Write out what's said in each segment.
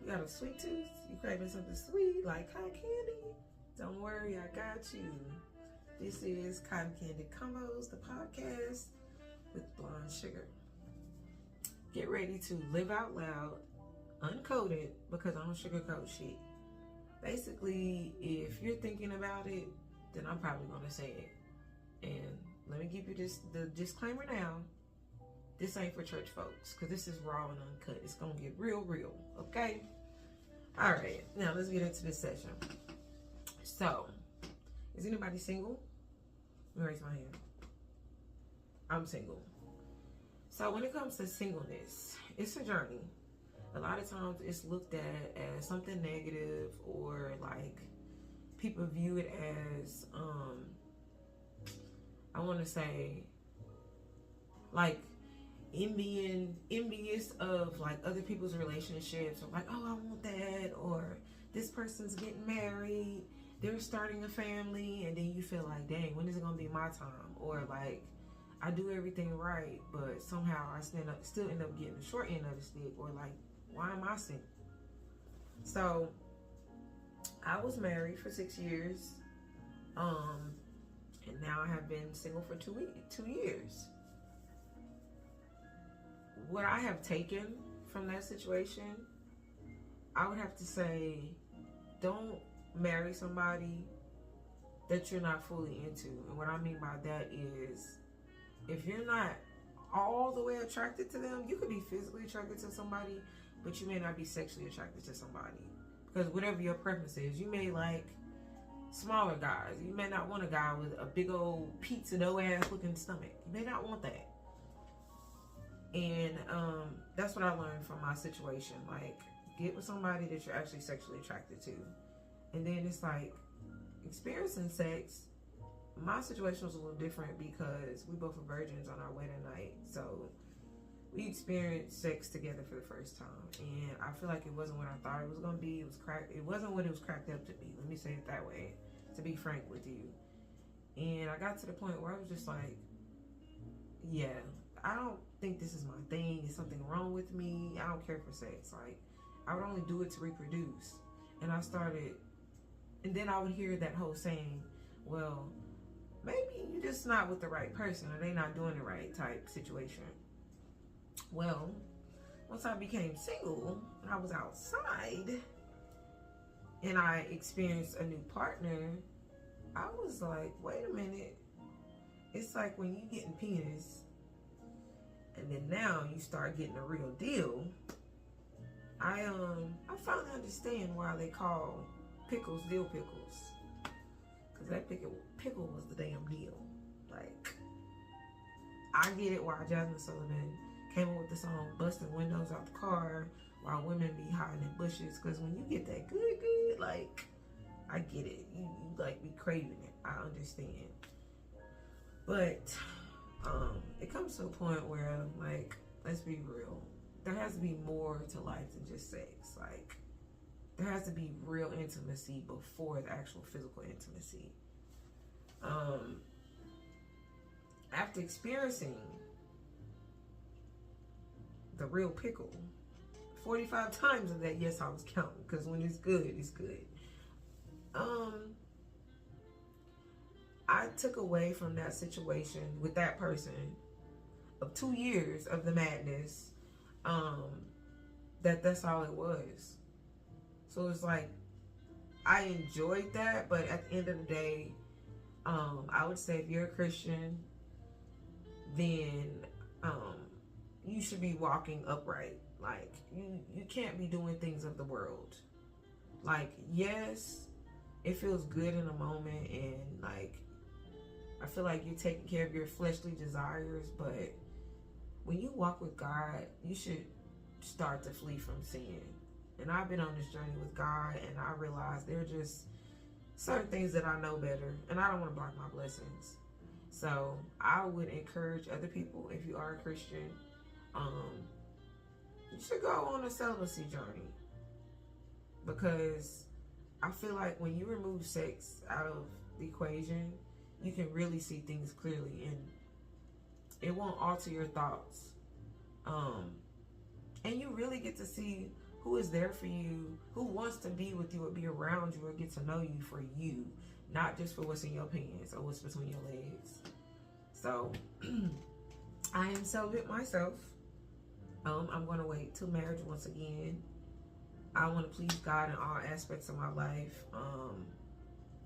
You got a sweet tooth? You craving something sweet like cotton candy? Don't worry, I got you. This is Cotton Candy Combos, the podcast with Blonde Sugar. Get ready to live out loud, uncoded, because I don't sugarcoat shit. Basically, if you're thinking about it, then I'm probably gonna say it. And let me give you the disclaimer now. This ain't for church folks, because this is raw and uncut. It's gonna get real, okay? All right, now let's get into this session. So, is anybody single? Let me raise my hand. I'm single. So when it comes to singleness, it's a journey. A lot of times it's looked at as something negative, or like people view it as, I want to say, like envious of like other people's relationships, or like, oh, I want that, or this person's getting married, they're starting a family, and then you feel like, dang, when is it gonna be my time? Or like, I do everything right, but somehow I still end up getting the short end of the stick, or like, why am I single? So I was married for 6 years, and now I have been single for 2 years. What I have taken from that situation, I would have to say, don't marry somebody that you're not fully into. And what I mean by that is, if you're not all the way attracted to them, you could be physically attracted to somebody, but you may not be sexually attracted to somebody. Because whatever your preference is, you may like smaller guys. You may not want a guy with a big old pizza dough ass looking stomach. You may not want that. And that's what I learned from my situation. Like, get with somebody that you're actually sexually attracted to. And then it's like, experiencing sex, my situation was a little different because we both were virgins on our wedding night. So we experienced sex together for the first time. And I feel like it wasn't what I thought it was going to be. It wasn't what it was cracked up to be. Let me say it that way, to be frank with you. And I got to the point where I was just like, yeah, I don't think this is my thing. There's something wrong with me. I don't care for sex. Like, I would only do it to reproduce. And and then I would hear that whole saying, well, maybe you're just not with the right person, or they not doing the right type situation. Well, once I became single and I was outside and I experienced a new partner, I was like, wait a minute. It's like when you getting penis and then now you start getting a real deal. I finally understand why they call pickles dill pickles. Cause that pickle was the damn deal. Like, I get it why Jasmine Sullivan came up with the song busting windows out the car while women be hiding in bushes. Cause when you get that good, like, I get it. You like be craving it. I understand. But it comes to a point where, like, let's be real. There has to be more to life than just sex. Like, there has to be real intimacy before the actual physical intimacy. After experiencing the real pickle 45 times of that, yes, I was counting, because when it's good, it's good. I took away from that situation with that person of 2 years of the madness, that's all it was. So it's like, I enjoyed that, but at the end of the day, I would say if you're a Christian, then you should be walking upright. Like, you can't be doing things of the world. Like, yes, it feels good in a moment, and like, I feel like you're taking care of your fleshly desires, but when you walk with God, you should start to flee from sin. And I've been on this journey with God, and I realized there are just certain things that I know better, and I don't want to block my blessings. So I would encourage other people, if you are a Christian, you should go on a celibacy journey. Because I feel like when you remove sex out of the equation, you can really see things clearly, and it won't alter your thoughts. And you really get to see who is there for you, who wants to be with you or be around you or get to know you for you, not just for what's in your pants or what's between your legs. So I am celibate myself. I'm going to wait till marriage once again. I want to please God in all aspects of my life.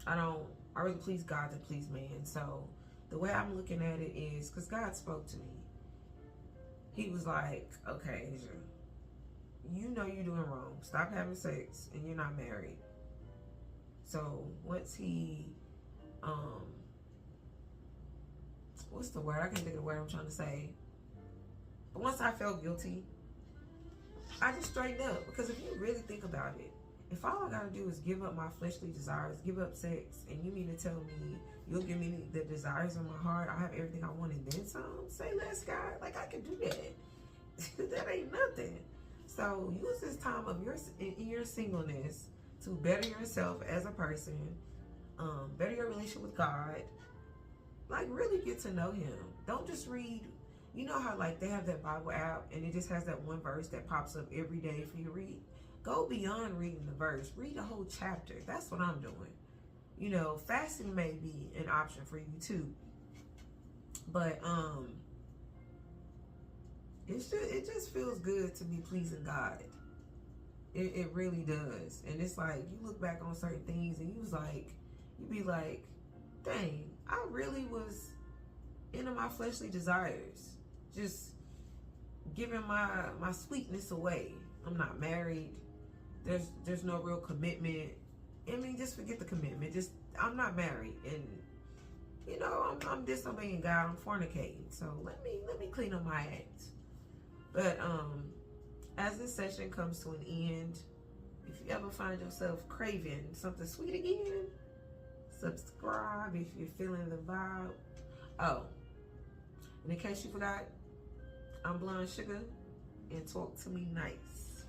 I really please God to please man. So the way I'm looking at it is, because God spoke to me. He was like, okay, Asia, you know you're doing wrong. Stop having sex and you're not married. So once he, what's the word? I can't think of the word I'm trying to say. But once I felt guilty, I just straightened up. Because if you really think about it, if all I gotta do is give up my fleshly desires, give up sex, and you mean to tell me you'll give me the desires of my heart, I have everything I want and then some? Say less, God. Like, I can do that. That ain't nothing. So use this time of your singleness to better yourself as a person, better your relationship with God. Like, really get to know him. Don't just read. You know how, like, they have that Bible app and it just has that one verse that pops up every day for you to read? Go beyond reading the verse. Read a whole chapter. That's what I'm doing. You know, fasting may be an option for you too. But it just feels good to be pleasing God. It really does. And it's like, you look back on certain things and you be like, dang, I really was into my fleshly desires. Just giving my sweetness away. I'm not married. There's no real commitment. I mean, just forget the commitment. Just, I'm not married, and you know, I'm disobeying God. I'm fornicating. So let me clean up my act. But as this session comes to an end, if you ever find yourself craving something sweet again, subscribe if you're feeling the vibe. Oh, and in case you forgot, I'm Blonde Sugar, and talk to me nice.